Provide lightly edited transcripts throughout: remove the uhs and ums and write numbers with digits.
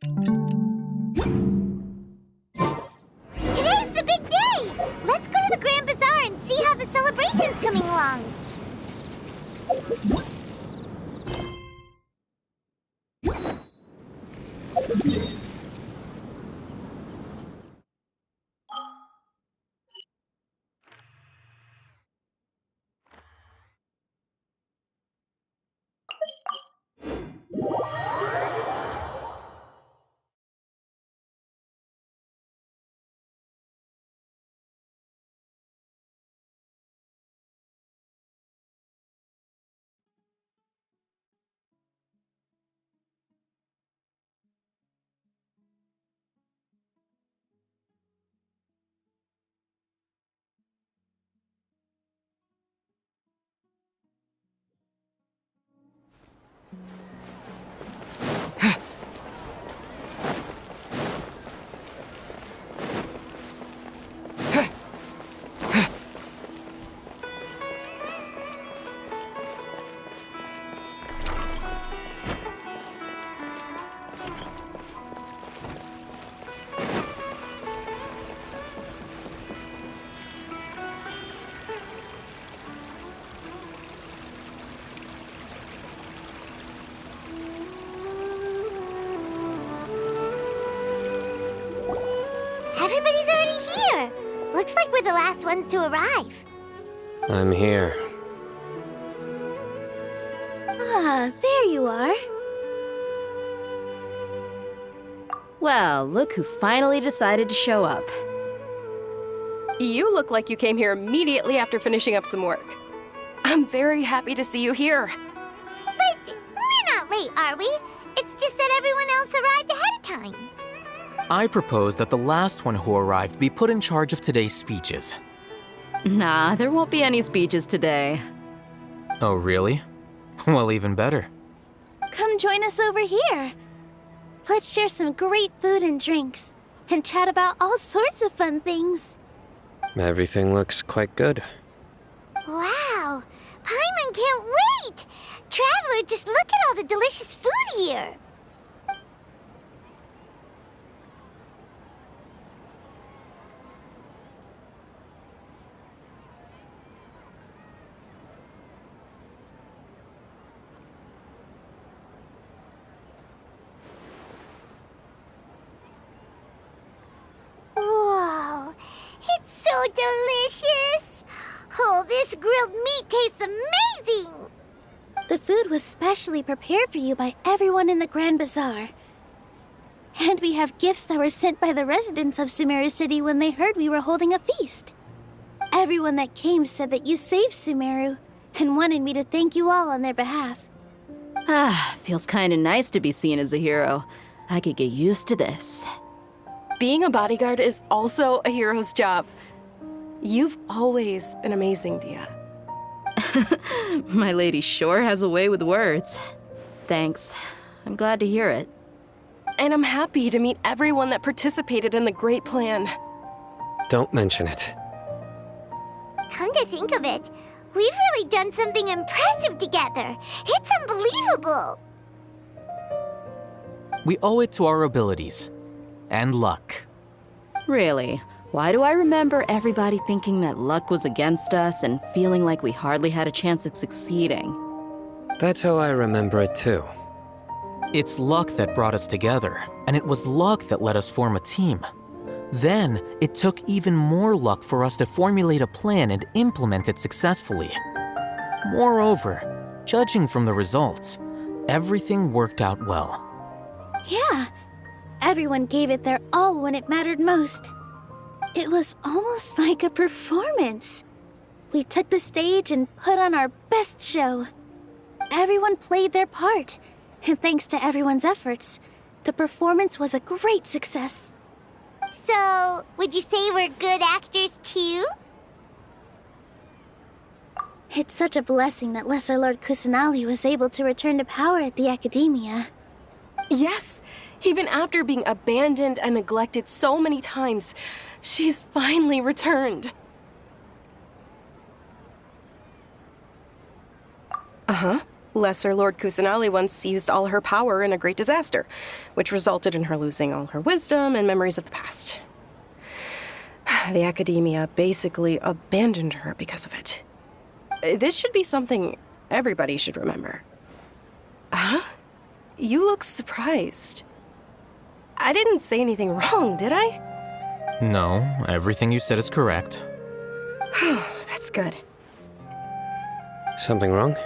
Today's the big day! Let's go to the Grand Bazaar and see how the celebration's coming along. Everybody's already here. Looks like we're the last ones to arrive. I'm here. Ah, there you are. Well, look who finally decided to show up. You look like you came here immediately after finishing up some work. I'm very happy to see you here. But we're not late, are we? It's just that everyone else arrived ahead of time. I propose that the last one who arrived be put in charge of today's speeches. Nah, there won't be any speeches today. Oh, really? Well, even better. Come join us over here. Let's share some great food and drinks, and chat about all sorts of fun things. Everything looks quite good. Wow! Paimon can't wait! Traveler, just look at all the delicious food here! Whoa! It's so delicious! Oh, this grilled meat tastes amazing! The food was specially prepared for you by everyone in the Grand Bazaar. And we have gifts that were sent by the residents of Sumeru City when they heard we were holding a feast. Everyone that came said that you saved Sumeru and wanted me to thank you all on their behalf. Ah, feels kinda nice to be seen as a hero. I could get used to this. Being a bodyguard is also a hero's job. You've always been amazing, Dia. My lady sure has a way with words. Thanks. I'm glad to hear it. And I'm happy to meet everyone that participated in the great plan. Don't mention it. Come to think of it, we've really done something impressive together. It's unbelievable. We owe it to our abilities. And luck. Really? Why do I remember everybody thinking that luck was against us and feeling like we hardly had a chance of succeeding? That's how I remember it too. It's luck that brought us together, and it was luck that let us form a team. Then, it took even more luck for us to formulate a plan and implement it successfully. Moreover, judging from the results, everything worked out well. Yeah, everyone gave it their all when it mattered most. It was almost like a performance. We took the stage and put on our best show. Everyone played their part, and thanks to everyone's efforts, the performance was a great success. So, would you say we're good actors too? It's such a blessing that Lesser Lord Kusanali was able to return to power at the Academia. Yes, even after being abandoned and neglected so many times, she's finally returned. Lesser Lord Kusanali once used all her power in a great disaster, which resulted in her losing all her wisdom and memories of the past. The Academia basically abandoned her because of it. This should be something everybody should remember. Huh? You look surprised. I didn't say anything wrong, did I? No, everything you said is correct. That's good. Something wrong?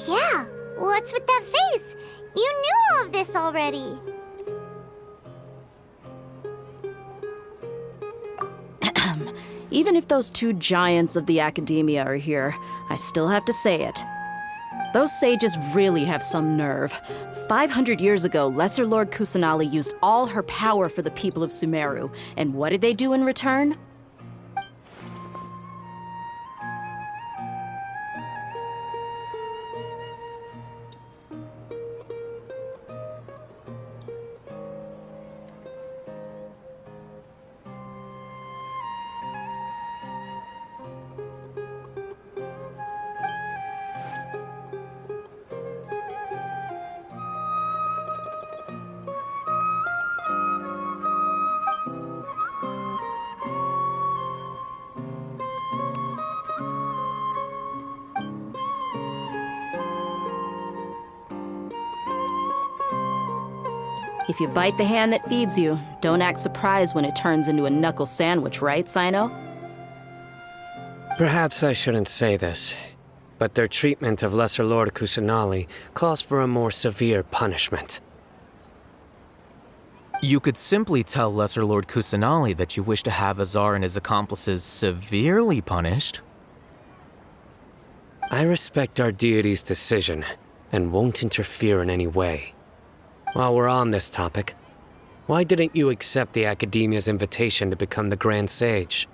Yeah, what's with that face? You knew all of this already. Even if those two giants of the Academia are here, I still have to say it. Those sages really have some nerve. 500 years ago, Lesser Lord Kusanali used all her power for the people of Sumeru, and what did they do in return? If you bite the hand that feeds you, don't act surprised when it turns into a knuckle sandwich, right, Sino? Perhaps I shouldn't say this, but their treatment of Lesser Lord Kusanali calls for a more severe punishment. You could simply tell Lesser Lord Kusanali that you wish to have Azar and his accomplices severely punished. I respect our deity's decision and won't interfere in any way. While we're on this topic, why didn't you accept the Academia's invitation to become the Grand Sage?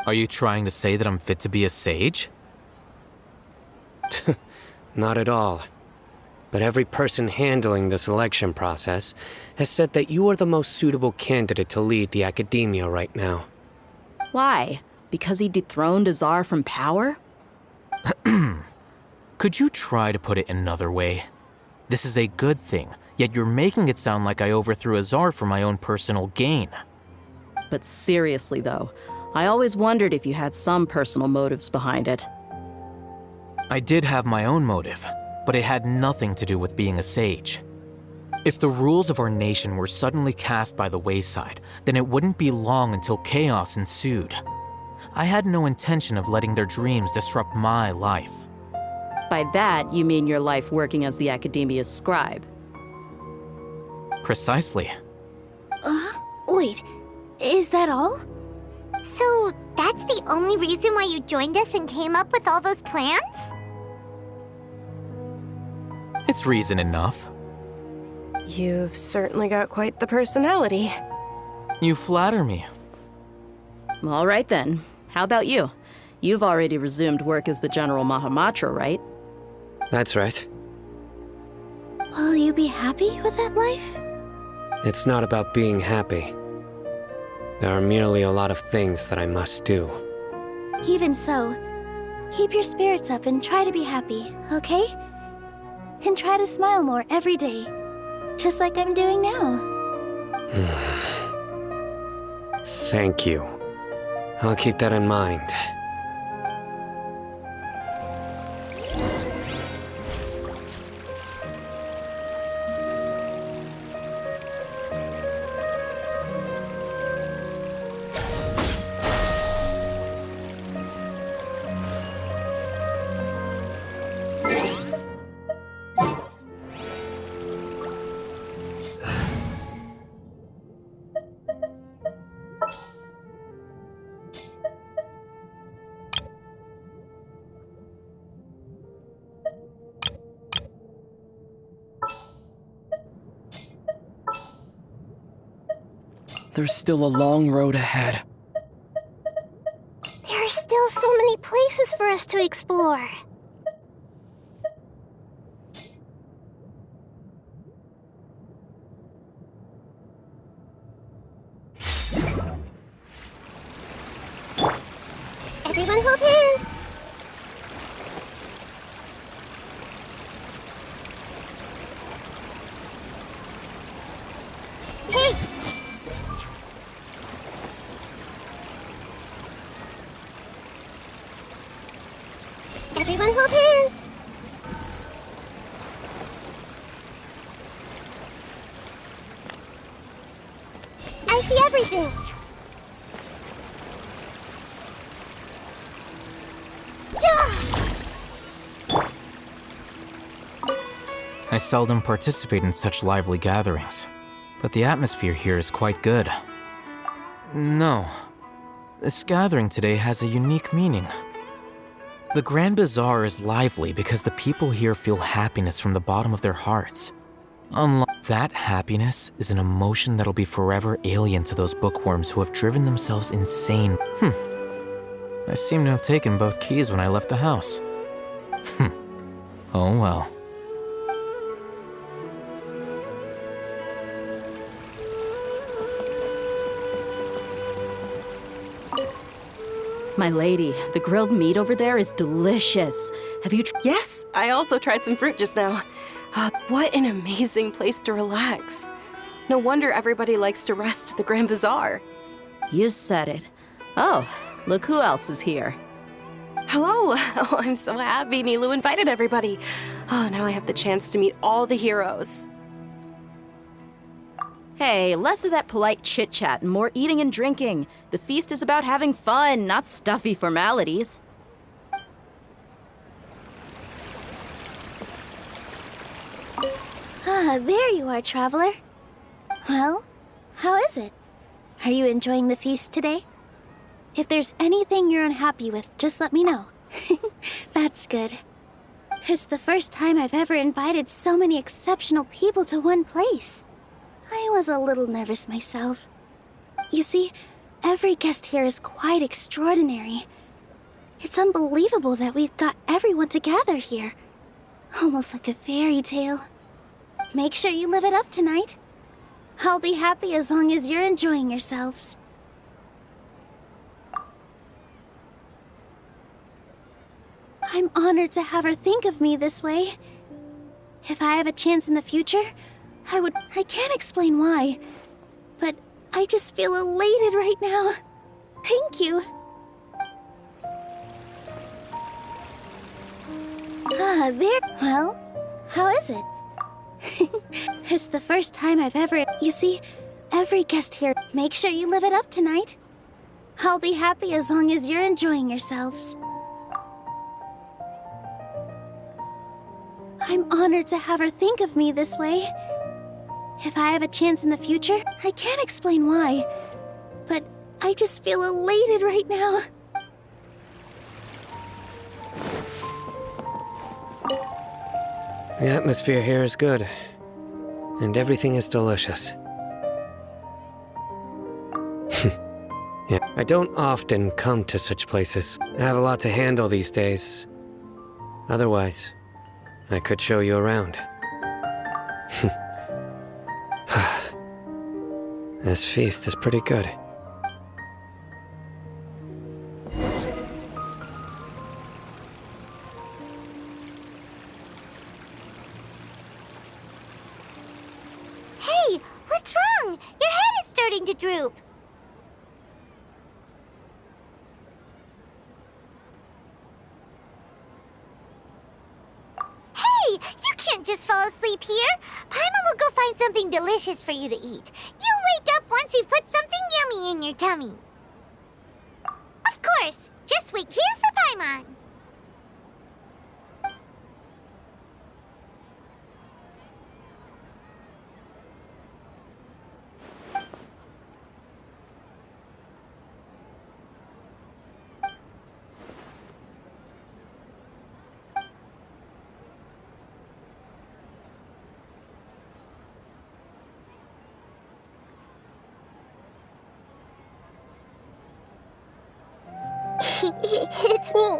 Are you trying to say that I'm fit to be a sage? Not at all. But every person handling the selection process has said that you are the most suitable candidate to lead the Academia right now. Why? Because he dethroned Azar from power? Could you try to put it another way? This is a good thing, yet you're making it sound like I overthrew Azar for my own personal gain. But seriously, though, I always wondered if you had some personal motives behind it. I did have my own motive, but it had nothing to do with being a sage. If the rules of our nation were suddenly cast by the wayside, then it wouldn't be long until chaos ensued. I had no intention of letting their dreams disrupt my life. By that, you mean your life working as the Academia's scribe. Precisely. Wait, is that all? So, that's the only reason why you joined us and came up with all those plans? It's reason enough. You've certainly got quite the personality. You flatter me. All right then. How about you? You've already resumed work as the General Mahamatra, right? That's right. Will you be happy with that life? It's not about being happy. There are merely a lot of things that I must do. Even so, keep your spirits up and try to be happy, okay? And try to smile more every day, just like I'm doing now. Thank you. I'll keep that in mind. There's still a long road ahead. There are still so many places for us to explore. Everyone hold hands. Hey! Everyone hold hands! I see everything! I seldom participate in such lively gatherings, but the atmosphere here is quite good. No, this gathering today has a unique meaning. The Grand Bazaar is lively because the people here feel happiness from the bottom of their hearts. Unlike that happiness is an emotion that'll be forever alien to those bookworms who have driven themselves insane. I seem to have taken both keys when I left the house. Oh well. My lady, the grilled meat over there is delicious. Have you Yes, I also tried some fruit just now. What an amazing place to relax. No wonder everybody likes to rest at the Grand Bazaar. You said it. Oh, look who else is here. Hello! Oh, I'm so happy Nilu invited everybody. Oh, now I have the chance to meet all the heroes. Hey, less of that polite chit-chat and more eating and drinking. The feast is about having fun, not stuffy formalities. Ah, there you are, traveler. Well, how is it? Are you enjoying the feast today? If there's anything you're unhappy with, just let me know. That's good. It's the first time I've ever invited so many exceptional people to one place. I was a little nervous myself. You see, every guest here is quite extraordinary. It's unbelievable that we've got everyone together here. Almost like a fairy tale. Make sure you live it up tonight. I'll be happy as long as you're enjoying yourselves. I'm honored to have her think of me this way. If I have a chance in the future, I can't explain why, but I just feel elated right now. Thank you. Ah, there. Well, how is it? It's the first time I've ever... You see, every guest here... Make sure you live it up tonight. I'll be happy as long as you're enjoying yourselves. I'm honored to have her think of me this way. If I have a chance in the future, I can't explain why, but I just feel elated right now. The atmosphere here is good, and everything is delicious. Yeah, I don't often come to such places. I have a lot to handle these days. Otherwise, I could show you around. This feast is pretty good. Hey, what's wrong? Your head is starting to droop. Hey, you can't just fall asleep here. Paimon will go find something delicious for you to eat. You'll wake up once you've put something yummy in your tummy. Of course, just wait here for Paimon. It's me.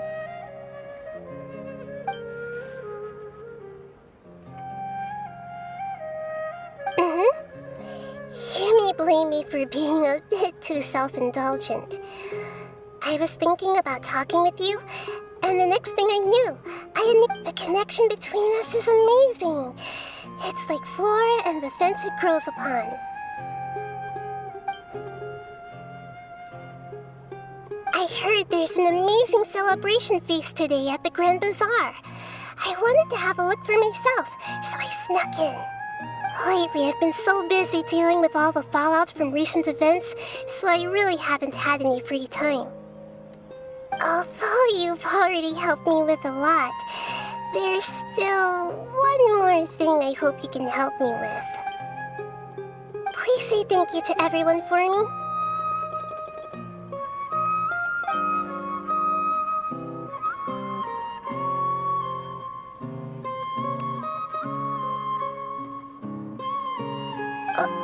You may blame me for being a bit too self-indulgent. I was thinking about talking with you, and the next thing I knew, I admit the connection between us is amazing. It's like flora and the fence it grows upon. heard there's an amazing celebration feast today at the Grand Bazaar. I wanted to have a look for myself, so I snuck in. Lately, I've been so busy dealing with all the fallout from recent events, so I really haven't had any free time. Although you've already helped me with a lot, there's still one more thing I hope you can help me with. Please say thank you to everyone for me.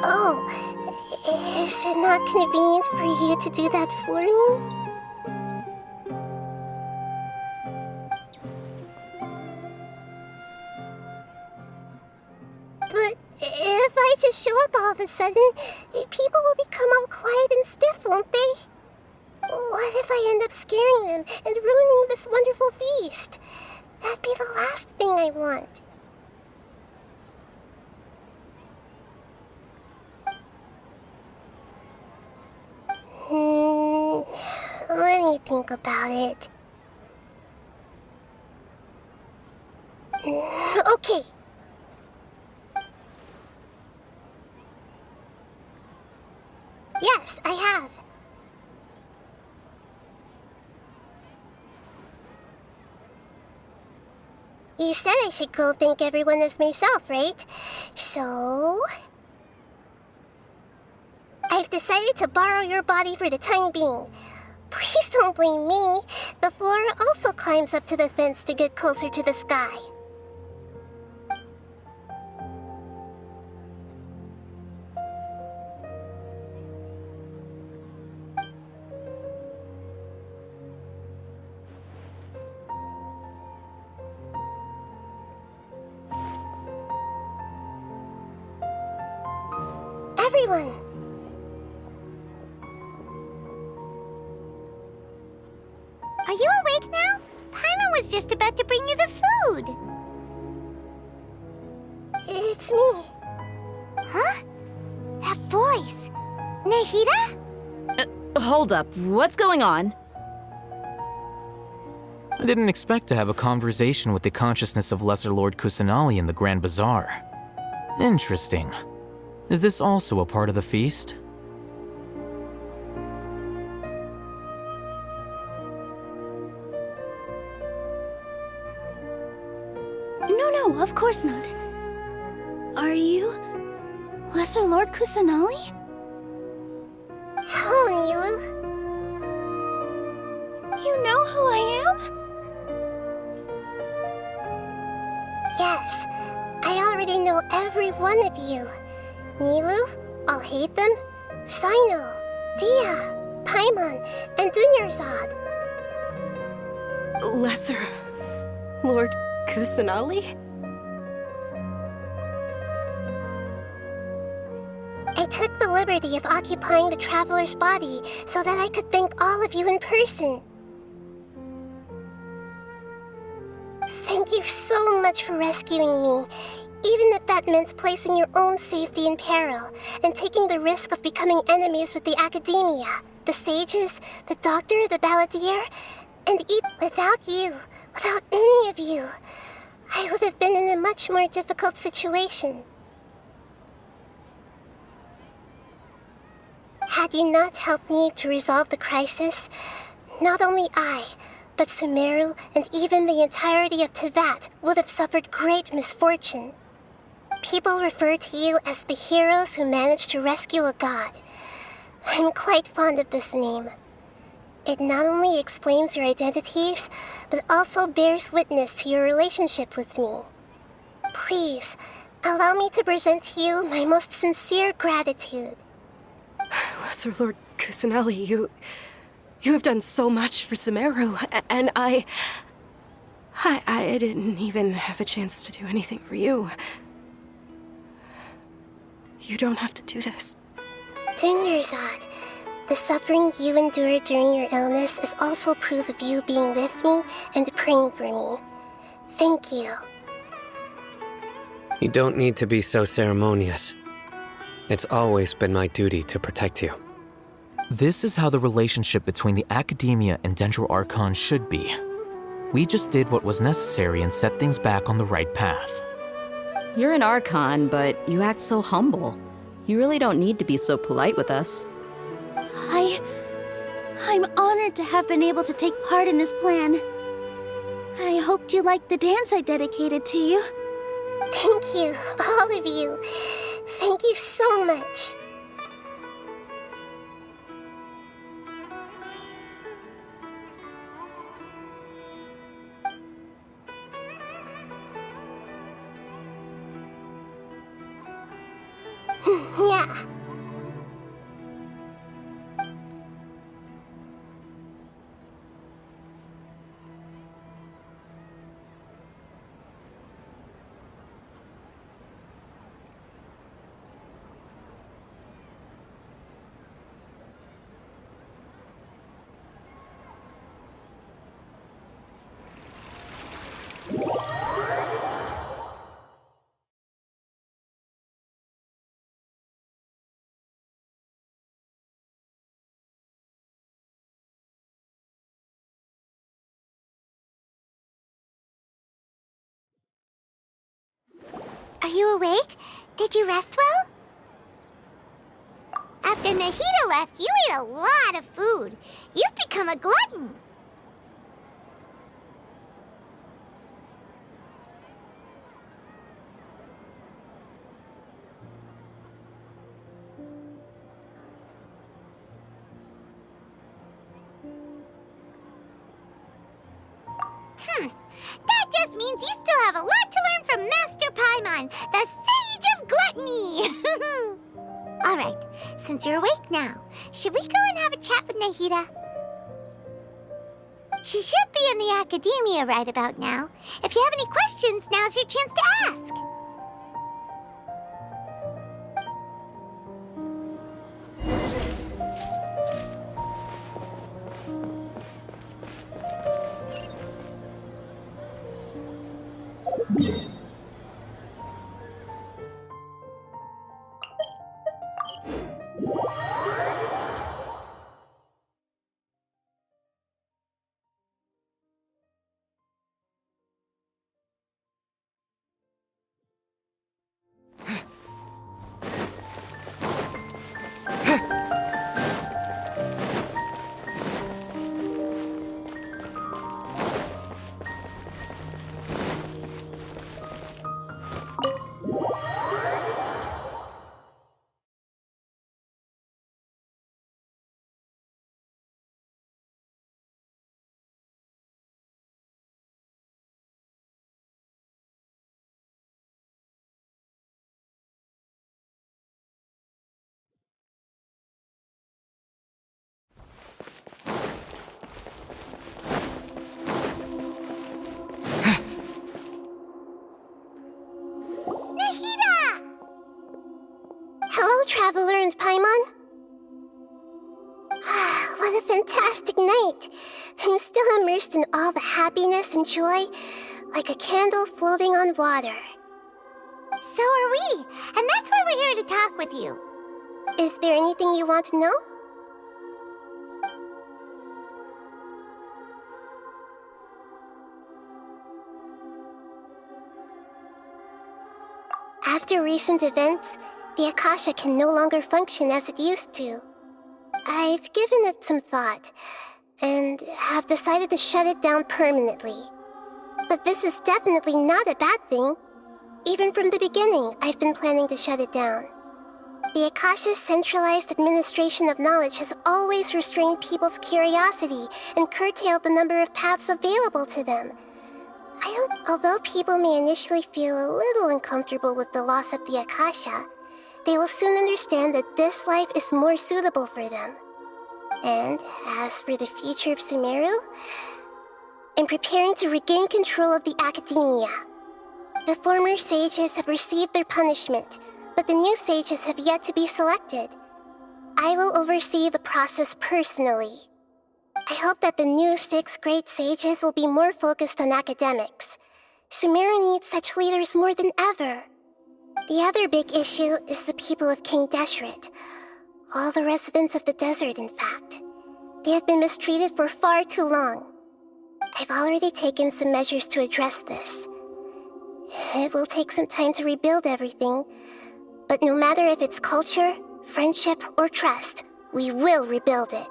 Oh, is it not convenient for you to do that for me? But if I just show up all of a sudden, people will become all quiet and stiff, won't they? What if I end up scaring them and ruining this wonderful feast? That'd be the last thing I want. Let me think about it. Okay. Yes, I have. You said I should go thank everyone as myself, right? So... I've decided to borrow your body for the time being. Please don't blame me. The flora also climbs up to the fence to get closer to the sky. Everyone! Are you awake now? Paimon was just about to bring you the food. It's me. Huh? That voice. Nahida? Hold up, what's going on? I didn't expect to have a conversation with the consciousness of Lesser Lord Kusanali in the Grand Bazaar. Interesting. Is this also a part of the feast? No, of course not. Are you... Lesser Lord Kusanali? Hello, Nilu. You know who I am? Yes, I already know every one of you. Nilu, Alhaitham, Sino, Dia, Paimon, and Dunyarzad. Lesser Lord Kusanali? I took the liberty of occupying the traveler's body so that I could thank all of you in person. Thank you so much for rescuing me, even if that meant placing your own safety in peril and taking the risk of becoming enemies with the academia, the sages, the doctor, the balladeer, and even without you, without any of you, I would have been in a much more difficult situation. Had you not helped me to resolve the crisis, not only I, but Sumeru and even the entirety of Tevat would have suffered great misfortune. People refer to you as the heroes who managed to rescue a god. I'm quite fond of this name. It not only explains your identities, but also bears witness to your relationship with me. Please, allow me to present to you my most sincere gratitude. Lesser Lord Kusanali, you have done so much for Sumeru, and I didn't even have a chance to do anything for you. You don't have to do this. Dunyarzad, the suffering you endured during your illness is also proof of you being with me and praying for me. Thank you. You don't need to be so ceremonious. It's always been my duty to protect you. This is how the relationship between the Academia and Dendro Archon should be. We just did what was necessary and set things back on the right path. You're an Archon, but you act so humble. You really don't need to be so polite with us. I'm honored to have been able to take part in this plan. I hoped you liked the dance I dedicated to you. Thank you, all of you. Thank you so much. Yeah. Are you awake? Did you rest well? After Nahida left, you ate a lot of food. You've become a glutton. That just means you still have a lot to learn from Master Paimon, the Sage of Gluttony! Alright, since you're awake now, should we go and have a chat with Nahida? She should be in the Academia right about now. If you have any questions, now's your chance to ask. Hello, Traveler and Paimon. What a fantastic night. I'm still immersed in all the happiness and joy, like a candle floating on water. So are we, and that's why we're here to talk with you. Is there anything you want to know? After recent events, the Akasha can no longer function as it used to. I've given it some thought, and have decided to shut it down permanently. But this is definitely not a bad thing. Even from the beginning, I've been planning to shut it down. The Akasha's centralized administration of knowledge has always restrained people's curiosity and curtailed the number of paths available to them. I hope, although people may initially feel a little uncomfortable with the loss of the Akasha, they will soon understand that this life is more suitable for them. And as for the future of Sumeru, I'm preparing to regain control of the Academia. The former sages have received their punishment, but the new sages have yet to be selected. I will oversee the process personally. I hope that the new 6 great sages will be more focused on academics. Sumeru needs such leaders more than ever. The other big issue is the people of King Deshret. All the residents of the desert, in fact. They have been mistreated for far too long. I've already taken some measures to address this. It will take some time to rebuild everything, but no matter if it's culture, friendship, or trust, we will rebuild it.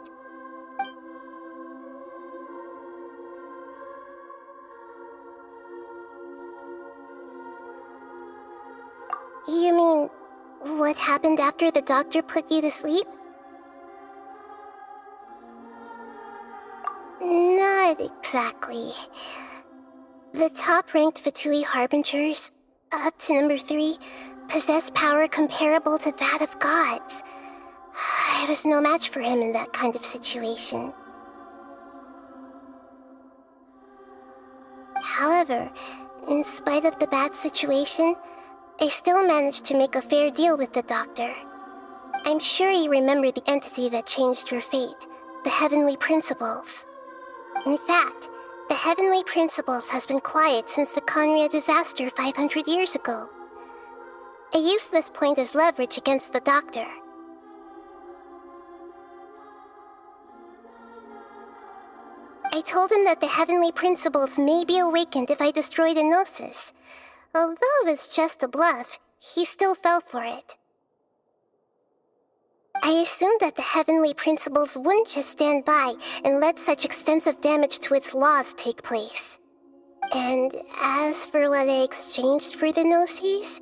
You mean, what happened after the doctor put you to sleep? Not exactly. The top-ranked Fatui Harbingers, up to number 3, possess power comparable to that of gods. I was no match for him in that kind of situation. However, in spite of the bad situation, I still managed to make a fair deal with the doctor. I'm sure you remember the entity that changed your fate, the Heavenly Principles. In fact, the Heavenly Principles has been quiet since the Conria disaster 500 years ago. I used this point as leverage against the doctor. I told him that the Heavenly Principles may be awakened if I destroy the Gnosis. Although it's just a bluff, he still fell for it. I assumed that the Heavenly Principles wouldn't just stand by and let such extensive damage to its laws take place. And as for what I exchanged for the Gnosis,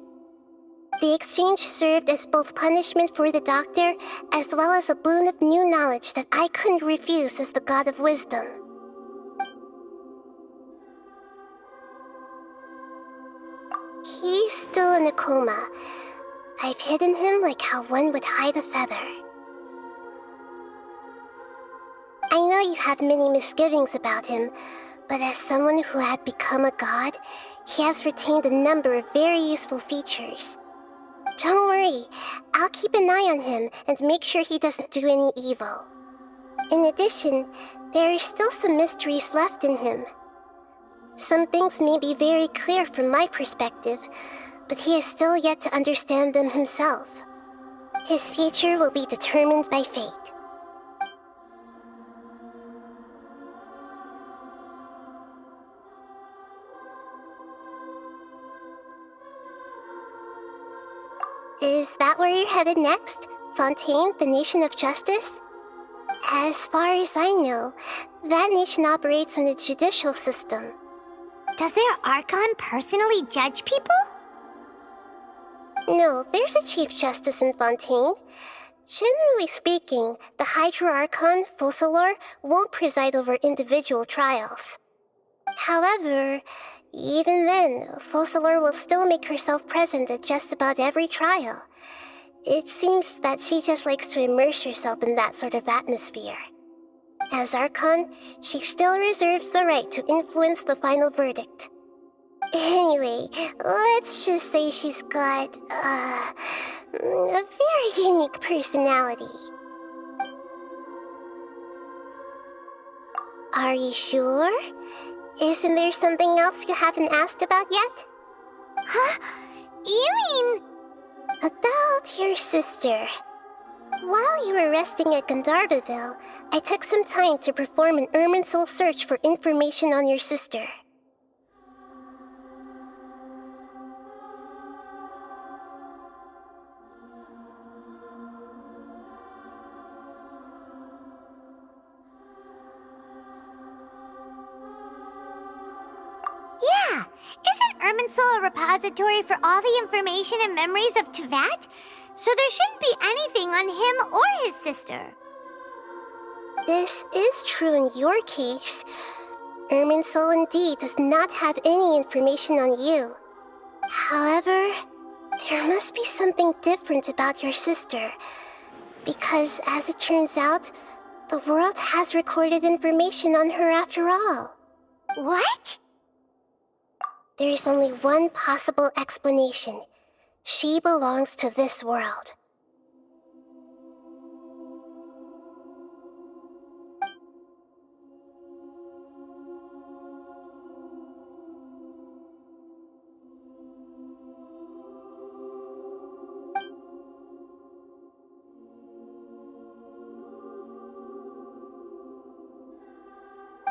the exchange served as both punishment for the doctor as well as a boon of new knowledge that I couldn't refuse as the God of Wisdom. He's still in a coma. I've hidden him like how one would hide a feather. I know you have many misgivings about him, but as someone who had become a god, he has retained a number of very useful features. Don't worry, I'll keep an eye on him and make sure he doesn't do any evil. In addition, there are still some mysteries left in him. Some things may be very clear from my perspective, but he is still yet to understand them himself. His future will be determined by fate. Is that where you're headed next? Fontaine, the Nation of Justice? As far as I know, that nation operates in a judicial system. Does their Archon personally judge people? No, there's a Chief Justice in Fontaine. Generally speaking, the Hydra Archon, Focalor, won't preside over individual trials. However, even then, Focalor will still make herself present at just about every trial. It seems that she just likes to immerse herself in that sort of atmosphere. As Archon, she still reserves the right to influence the final verdict. Anyway, let's just say she's got, a very unique personality. Are you sure? Isn't there something else you haven't asked about yet? Huh? You mean... About your sister. While you were resting at Gandharvaville, I took some time to perform an Irminsul search for information on your sister. Yeah! Isn't Irminsul a repository for all the information and memories of Tevat? So there shouldn't be anything on him or his sister. This is true in your case. Irminsul indeed does not have any information on you. However, there must be something different about your sister. Because, as it turns out, the world has recorded information on her after all. What? There is only one possible explanation. She belongs to this world.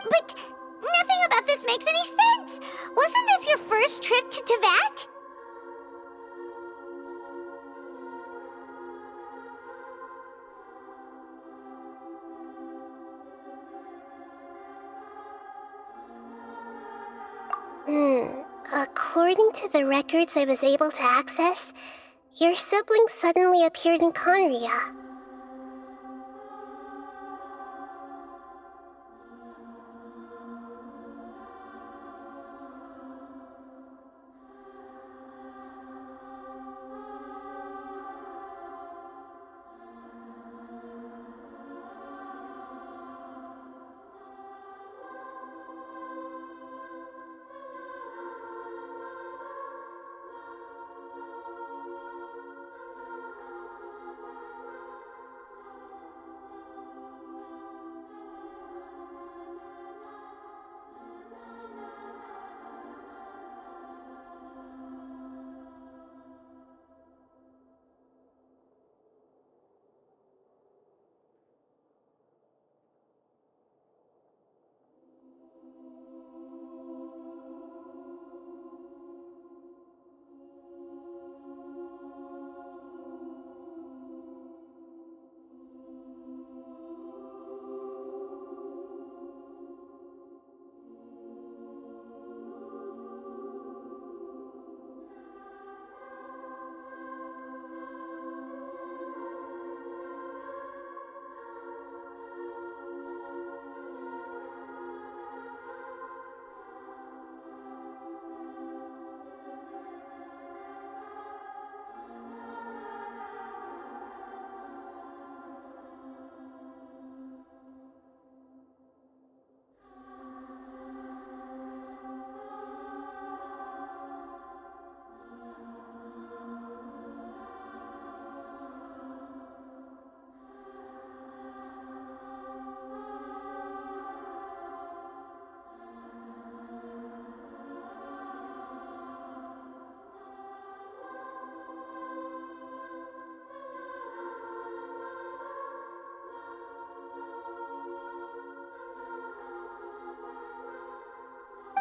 But nothing about this makes any sense! Wasn't this your first trip to Teyvat? According to the records I was able to access, your sibling suddenly appeared in Conria.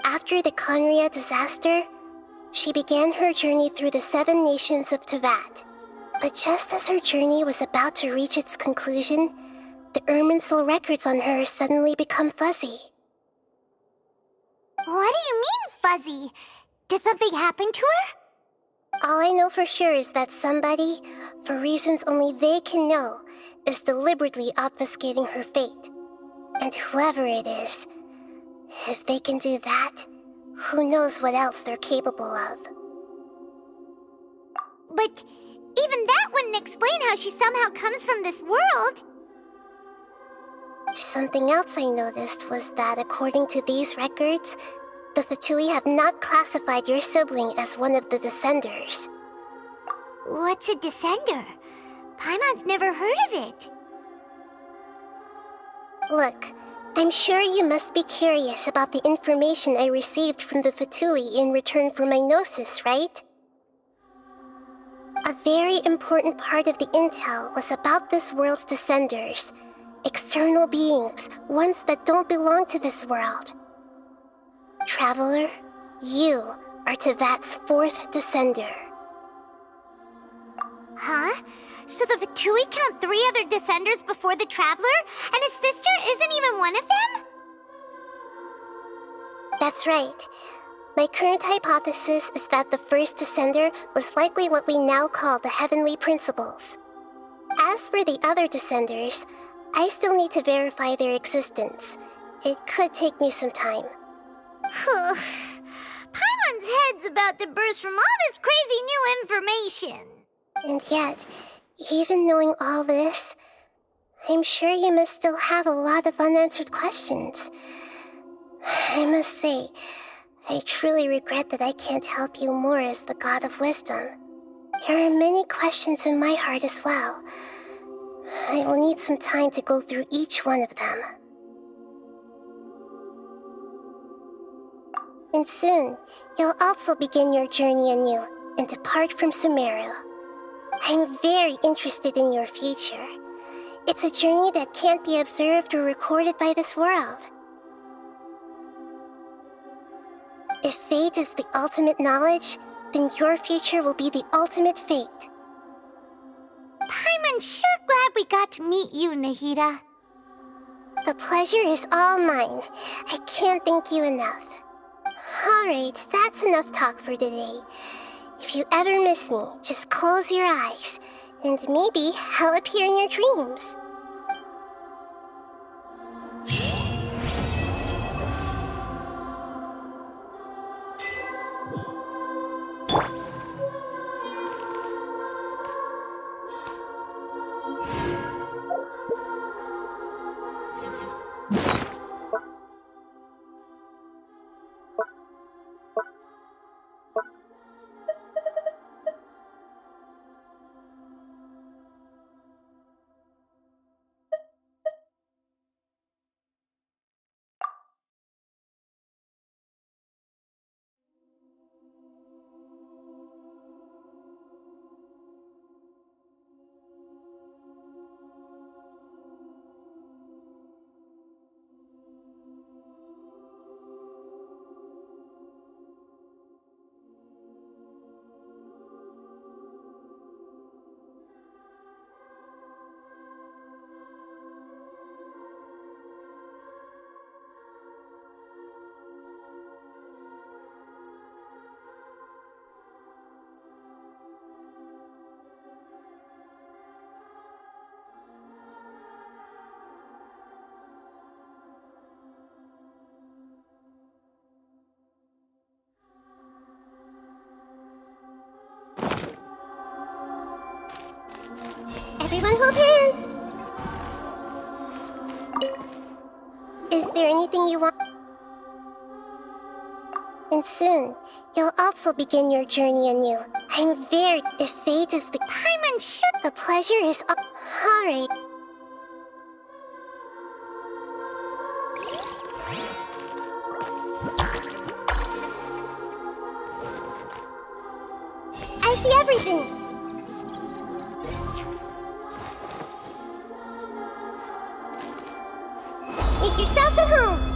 After the Conria disaster, she began her journey through the 7 nations of Teyvat. But just as her journey was about to reach its conclusion, the Irminsul records on her suddenly become fuzzy. What do you mean, fuzzy? Did something happen to her? All I know for sure is that somebody, for reasons only they can know, is deliberately obfuscating her fate. And whoever it is, if they can do that, who knows what else they're capable of. But even that wouldn't explain how she somehow comes from this world. Something else I noticed was that according to these records, the Fatui have not classified your sibling as one of the Descenders. What's a Descender? Paimon's never heard of it. Look, I'm sure you must be curious about the information I received from the Fatui in return for my gnosis, right? A very important part of the intel was about this world's Descenders. External beings, ones that don't belong to this world. Traveler, you are Teyvat's 4th Descender. Huh? So the Fatui count 3 other Descenders before the Traveler, and his sister isn't even one of them? That's right. My current hypothesis is that the first Descender was likely what we now call the Heavenly Principles. As for the other Descenders, I still need to verify their existence. It could take me some time. Paimon's head's about to burst from all this crazy new information. And yet, even knowing all this, I'm sure you must still have a lot of unanswered questions. I must say, I truly regret that I can't help you more as the God of Wisdom. There are many questions in my heart as well. I will need some time to go through each one of them. And soon, you'll also begin your journey anew and depart from Sumeru. I'm very interested in your future. It's a journey that can't be observed or recorded by this world. If fate is the ultimate knowledge, then your future will be the ultimate fate. I'm sure glad we got to meet you, Nahida. The pleasure is all mine. I can't thank you enough. Alright, that's enough talk for today. If you ever miss me, just close your eyes, and maybe I'll appear in your dreams. Everyone hold hands! Is there anything you want? And soon, you'll also begin your journey anew. I'm very... If fate is the... I'm unsure... The pleasure is... Alright. I see everything! Make yourselves at home!